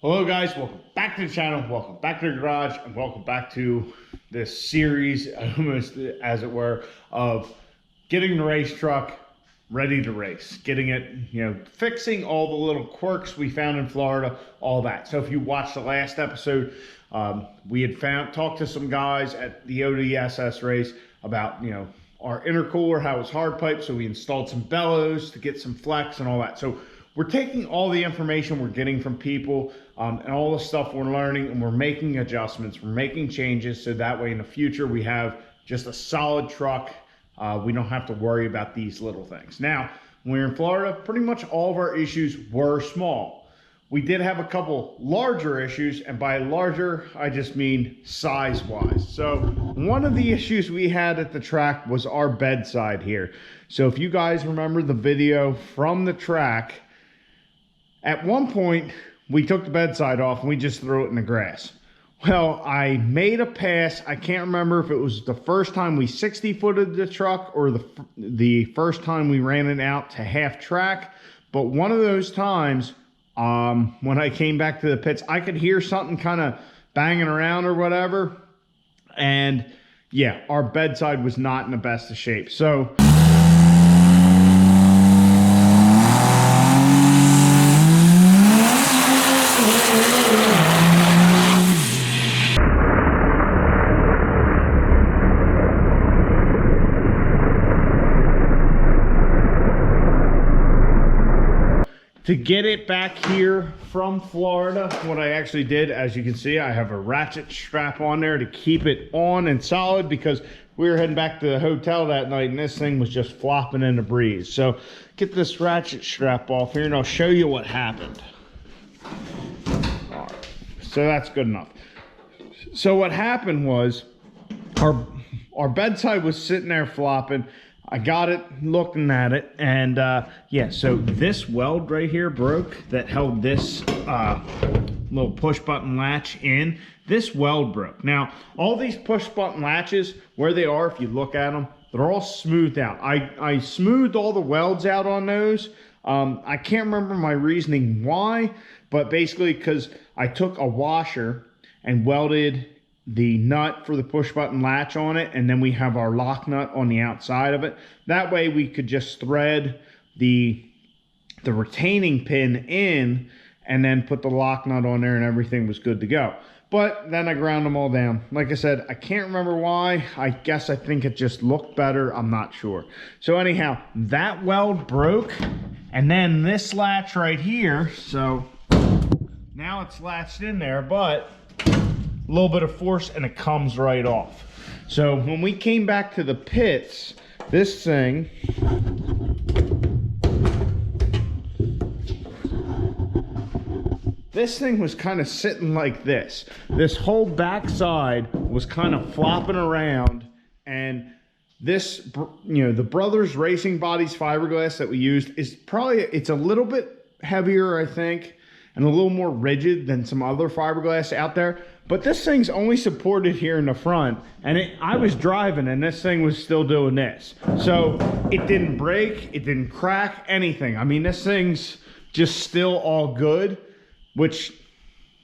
Hello guys, welcome back to the channel, welcome back to the garage, and welcome back to this series, almost as it were, of getting the race truck ready to race, getting it, fixing all the little quirks we found in Florida, all that. So if you watched the last episode, we had talked to some guys at the ODSS race about, our intercooler, how it was hard pipe, so we installed some bellows to get some flex and all that. So we're taking all the information we're getting from people and all the stuff we're learning, and we're making adjustments, we're making changes, so that way in the future we have just a solid truck. We don't have to worry about these little things. Now, when we were in Florida, pretty much all of our issues were small. We did have a couple larger issues, and by larger, I just mean size-wise. So one of the issues we had at the track was our bedside here. So if you guys remember the video from the track, at one point, we took the bedside off and we just threw it in the grass. Well, I made a pass. I can't remember if it was the first time we 60-footed the truck or the first time we ran it out to half track. But one of those times, when I came back to the pits, I could hear something kind of banging around or whatever. And yeah, our bedside was not in the best of shape. So to get it back here from Florida, what I actually did, as you can see, I have a ratchet strap on there to keep it on and solid, because we were heading back to the hotel that night and this thing was just flopping in the breeze. So get this ratchet strap off here and I'll show you what happened. All right, so that's good enough. So what happened was our bedside was sitting there flopping. I got it, looking at it, and yeah, so this weld right here broke that held this little push button latch in. This weld broke. Now, all these push button latches, where they are, if you look at them, they're all smoothed out. I smoothed all the welds out on those. I can't remember my reasoning why, but basically because I took a washer and welded the nut for the push button latch on it, and then we have our lock nut on the outside of it. That way we could just thread the retaining pin in and then put the lock nut on there and everything was good to go. But then I ground them all down. Like I said, I can't remember why. I think it just looked better. I'm not sure. So anyhow, that weld broke, and then this latch right here, so now it's latched in there, but a little bit of force and it comes right off. So when we came back to the pits, this thing was kind of sitting like this. This whole back side was kind of flopping around, and this, the Brothers Racing Bodies fiberglass that we used is it's a little bit heavier, I think, and a little more rigid than some other fiberglass out there. But this thing's only supported here in the front, and I was driving and this thing was still doing this. So it didn't break, it didn't crack, anything. I mean, this thing's just still all good, which,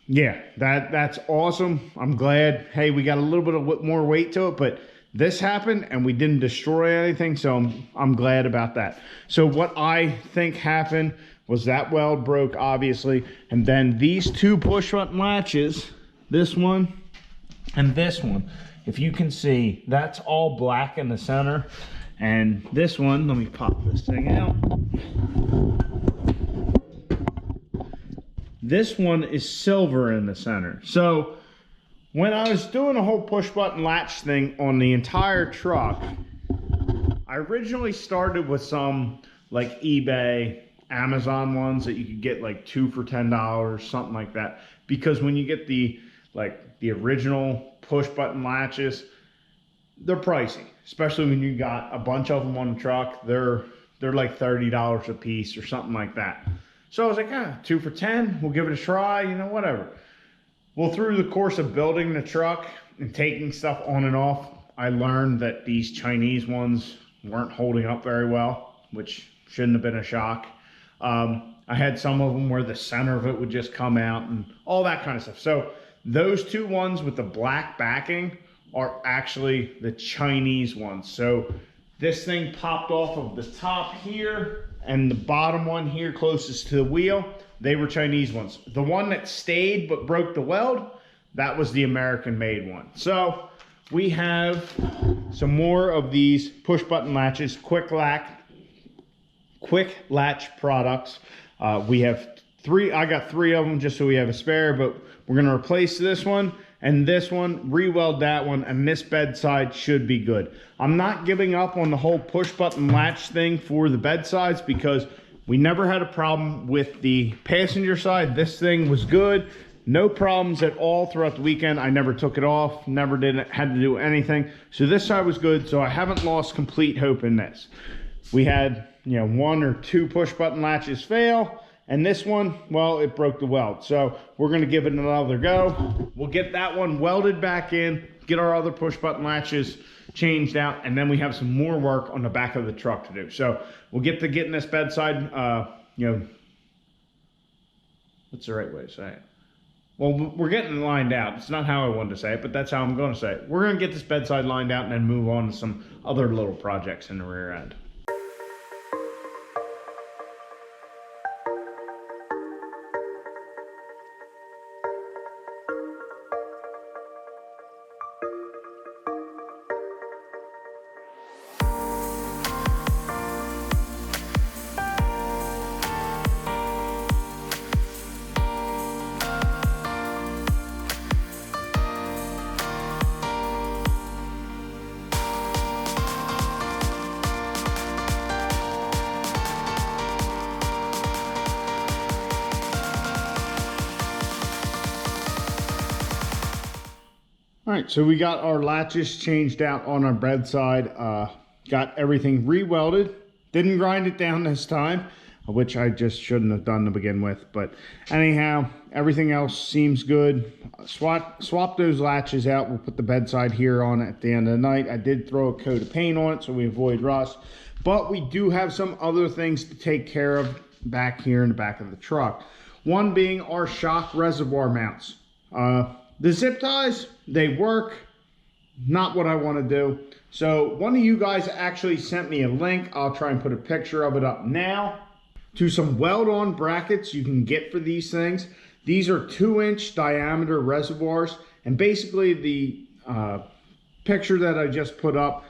yeah, that's awesome. I'm glad. Hey, we got a little bit of more weight to it, but this happened and we didn't destroy anything, so I'm glad about that. So what I think happened was that weld broke, obviously, and then these two push button latches, this one and this one, if you can see, that's all black in the center, and this one, let me pop this thing out. This one is silver in the center. So when I was doing a whole push button latch thing on the entire truck, I originally started with some like eBay, Amazon ones that you could get like 2 for $10, something like that. Because when you get the original push button latches, they're pricey, especially when you got a bunch of them on the truck. They're like $30 a piece or something like that. So I was like, 2 for 10, we'll give it a try, whatever. Well, through the course of building the truck and taking stuff on and off, I learned that these Chinese ones weren't holding up very well, which shouldn't have been a shock. I had some of them where the center of it would just come out and all that kind of stuff. So those two ones with the black backing are actually the Chinese ones. So this thing popped off of the top here, and the bottom one here closest to the wheel, they were Chinese ones. The one that stayed but broke the weld, that was the American made one. So we have some more of these push button latches, quick latch products. We have three. I got three of them just so we have a spare, but we're going to replace this one and this one, re-weld that one, and this bedside should be good. I'm not giving up on the whole push button latch thing for the bedsides because we never had a problem with the passenger side. This thing was good. No problems at all throughout the weekend. I never took it off, never had to do anything. So this side was good, so I haven't lost complete hope in this. We had, you know, 1 or 2 push button latches fail. And this one, well, it broke the weld. So we're going to give it another go. We'll get that one welded back in, get our other push button latches changed out, and then we have some more work on the back of the truck to do. So we'll get to getting this bedside, you know, what's the right way to say it? Well, we're getting it lined out. It's not how I wanted to say it, but that's how I'm going to say it. We're going to get this bedside lined out and then move on to some other little projects in the rear end. All right, so we got our latches changed out on our bedside, got everything re-welded. Didn't grind it down this time, which I just shouldn't have done to begin with. But anyhow, everything else seems good. Swap those latches out. We'll put the bedside here on at the end of the night. I did throw a coat of paint on it so we avoid rust. But we do have some other things to take care of back here in the back of the truck. One being our shock reservoir mounts. The zip ties, they work, not what I want to do. So one of you guys actually sent me a link. I'll try and put a picture of it up now, to some weld-on brackets you can get for these things. These are 2-inch diameter reservoirs, and basically the picture that I just put up,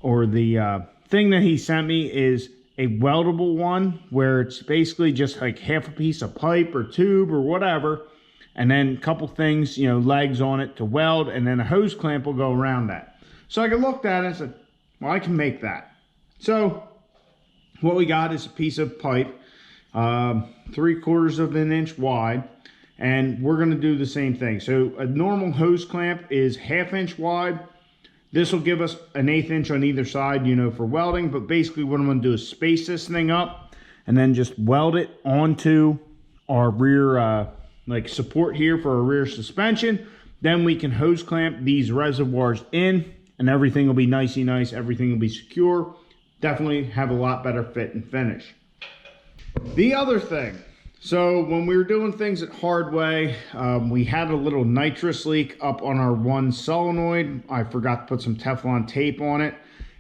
or the thing that he sent me, is a weldable one where it's basically just like half a piece of pipe or tube or whatever, and then a couple things, you know, legs on it to weld, and then a hose clamp will go around that. So I looked at it and said, well, I can make that. So what we got is a piece of pipe, 3/4 of an inch wide, and we're going to do the same thing. So a normal hose clamp is 1/2 inch wide. This will give us an 1/8 inch on either side, you know, for welding. But basically what I'm going to do is space this thing up and then just weld it onto our rear like support here for our rear suspension. Then we can hose clamp these reservoirs in, and everything will be nicey nice. Everything will be secure. Definitely have a lot better fit and finish. The other thing, so when we were doing things at Hardway, we had a little nitrous leak up on our one solenoid. I forgot to put some Teflon tape on it,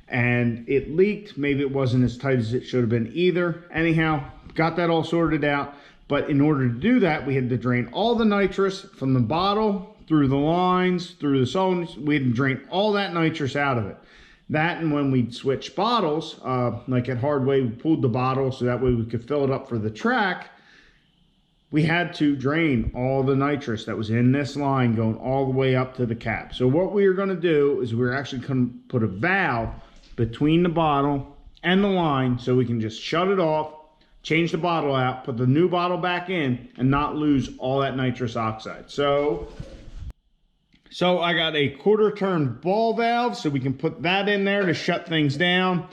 and it leaked. Maybe it wasn't as tight as it should have been either. Anyhow, got that all sorted out. But in order to do that, we had to drain all the nitrous from the bottle, through the lines, through the solenoids. We had to drain all that nitrous out of it. That, and when we switched bottles, like at Hardway, we pulled the bottle so that way we could fill it up for the track. We had to drain all the nitrous that was in this line going all the way up to the cap. So what we were going to do is we were actually going to put a valve between the bottle and the line so we can just shut it off, change the bottle out, put the new bottle back in, and not lose all that nitrous oxide. So I got a 1/4 turn ball valve, so we can put that in there to shut things down.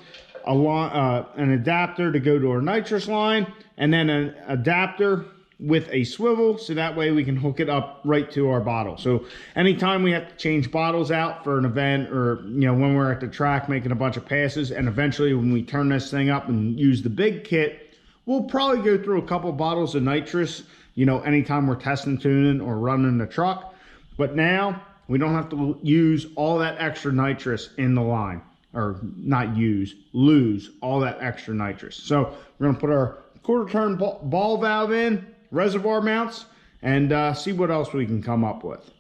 An adapter to go to our nitrous line, and then an adapter with a swivel, so that way we can hook it up right to our bottle. So anytime we have to change bottles out for an event, or you know, when we're at the track making a bunch of passes, and eventually when we turn this thing up and use the big kit, we'll probably go through a couple bottles of nitrous, you know, anytime we're testing, tuning, or running the truck. But now we don't have to use all that extra nitrous in the line, or not use, lose all that extra nitrous. So we're gonna put our quarter turn ball valve in, reservoir mounts, and see what else we can come up with.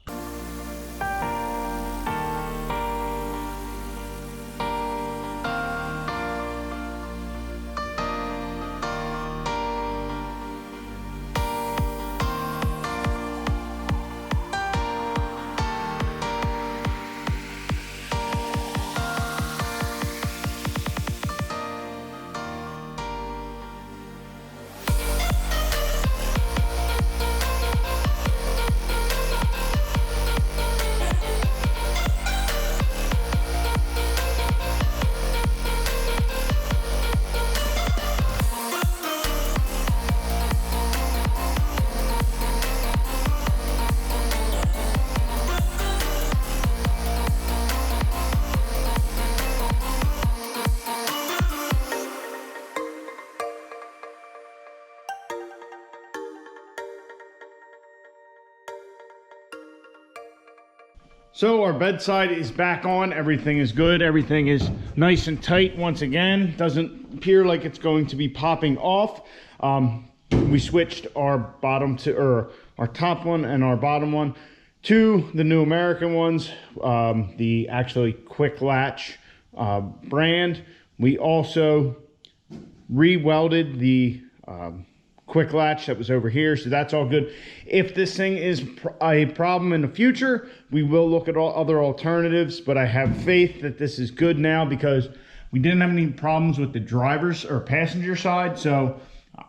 So our bedside is back on. Everything is good. Everything is nice and tight once again. Doesn't appear like it's going to be popping off. We switched our bottom to, or our top one and our bottom one to the new American ones, the actually quick latch brand. We also re-welded the quick latch that was over here, so that's all good. If this thing is a problem in the future, we will look at all other alternatives, but I have faith that this is good now because we didn't have any problems with the driver's or passenger side, so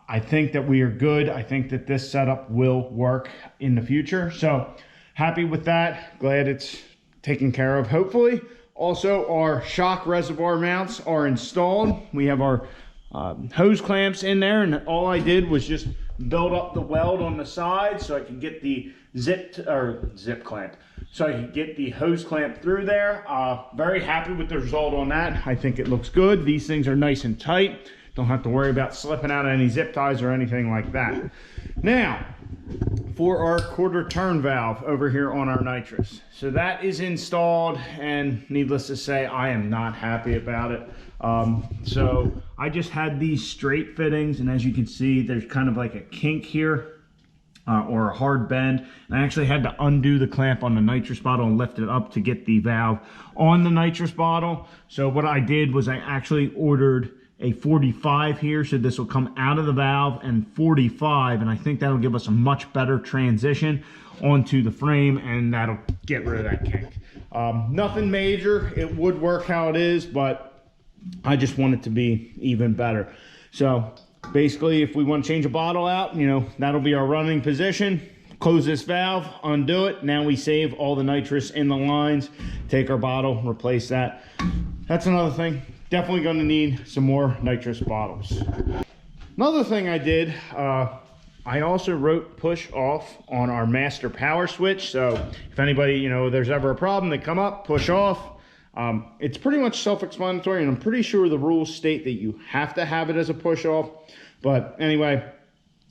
I think that we are good. I think that this setup will work in the future, so happy with that. Glad it's taken care of, hopefully. Also, our shock reservoir mounts are installed. We have our hose clamps in there, and all I did was just build up the weld on the side so I could get the zip clamp, so I could get the hose clamp through there. Very happy with the result on that. I think it looks good. These things are nice and tight. Don't have to worry about slipping out any zip ties or anything like that. Now, for our quarter turn valve over here on our nitrous. So that is installed, and needless to say, I am not happy about it. So I just had these straight fittings, and as you can see, there's kind of like a kink here, or a hard bend. And I actually had to undo the clamp on the nitrous bottle and lift it up to get the valve on the nitrous bottle. So what I did was I actually ordered a 45 here, so this will come out of the valve, and 45, and I think that'll give us a much better transition onto the frame, and that'll get rid of that kink. Nothing major. It would work how it is, but I just want it to be even better. So basically, if we want to change a bottle out, you know, that'll be our running position. Close this valve, undo it. Now we save all the nitrous in the lines, take our bottle, replace that. That's another thing. Definitely going to need some more nitrous bottles. Another thing I did, I also wrote push off on our master power switch. So if anybody, you know, there's ever a problem, they come up, push off. It's pretty much self-explanatory, and I'm pretty sure the rules state that you have to have it as a push off. But anyway,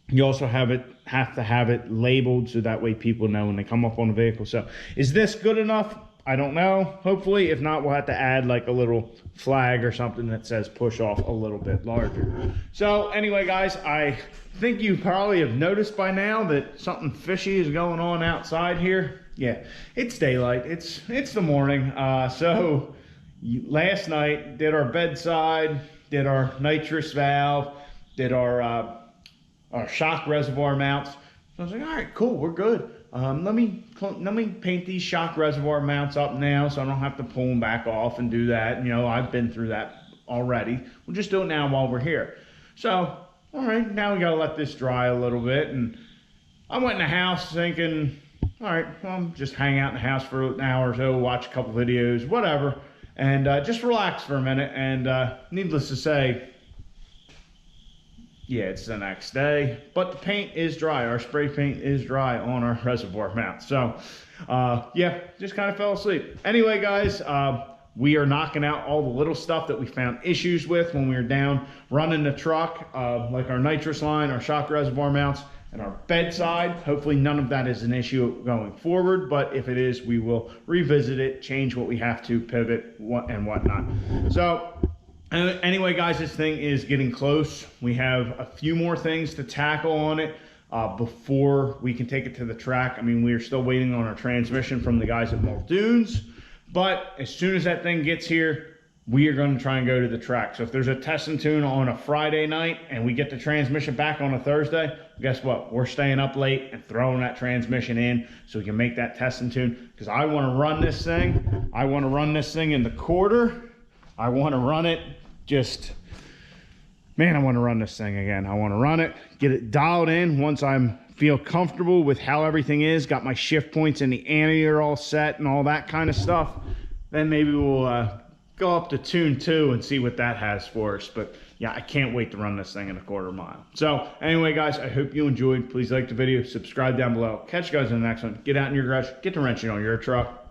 you also have to have it labeled, so that way people know when they come up on the vehicle. So is this good enough? I don't know. Hopefully, if not, we'll have to add like a little flag or something that says push off a little bit larger. So anyway, guys, I think you probably have noticed by now that something fishy is going on outside here. Yeah, it's daylight. It's the morning. So last night did our bedside, did our nitrous valve, did our shock reservoir mounts. So I was like, all right, cool, we're good. Let me paint these shock reservoir mounts up now, so I don't have to pull them back off and do that. You know, I've been through that already. We'll just do it now while we're here. So, all right, now we gotta let this dry a little bit. And I went in the house thinking, all right, well, I'm just hang out in the house for an hour or so, watch a couple videos, whatever, and just relax for a minute. And needless to say, yeah, it's the next day, but the paint is dry. Our spray paint is dry on our reservoir mount. So, yeah, just kind of fell asleep. Anyway, guys, We are knocking out all the little stuff that we found issues with when we were down running the truck, like our nitrous line, our shock reservoir mounts, and our bedside. Hopefully none of that is an issue going forward, but if it is, we will revisit it, change what we have to, pivot, and whatnot. So anyway, guys, this thing is getting close. We have a few more things to tackle on it before we can take it to the track. I mean, we are still waiting on our transmission from the guys at Muldoon's, but as soon as that thing gets here, we are going to try and go to the track. So if there's a test and tune on a Friday night and we get the transmission back on a Thursday, guess what? We're staying up late and throwing that transmission in so we can make that test and tune, because I want to run this thing. I want to run this thing in the quarter. I want to run it just, man, I want to run this thing again. I want to run it, get it dialed in once I'm feel comfortable with how everything is, got my shift points and the anteater all set and all that kind of stuff. Then maybe we'll go up to tune 2 and see what that has for us. But yeah, I can't wait to run this thing in a quarter mile. So anyway, guys, I hope you enjoyed. Please like the video, subscribe down below. Catch you guys in the next one. Get out in your garage, get to wrenching on your truck.